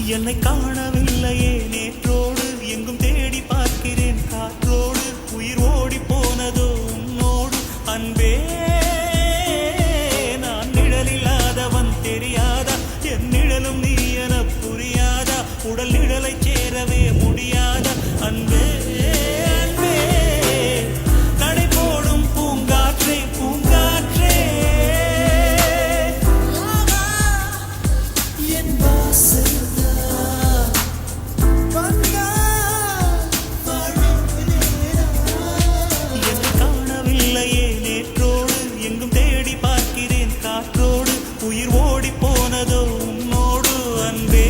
என்னை காணவில்லையே நேற்றோடு எங்கும் தேடி பார்க்கிறேன் காற்றோடு உயிர் ஓடி போனதோ உன்னோடு அன்பே நான் நிழலில்லாதவன் தெரியாதா என் நிழலும் நீ என புரியாதா உடல் நிழலை சேரவே முடியாதா அன்பே அன்பே நடை போடும் பூங்காற்றே பூங்காற்றே என் வாசல் உயிர் ஓடி போனதோ உன்னோடு அன்பே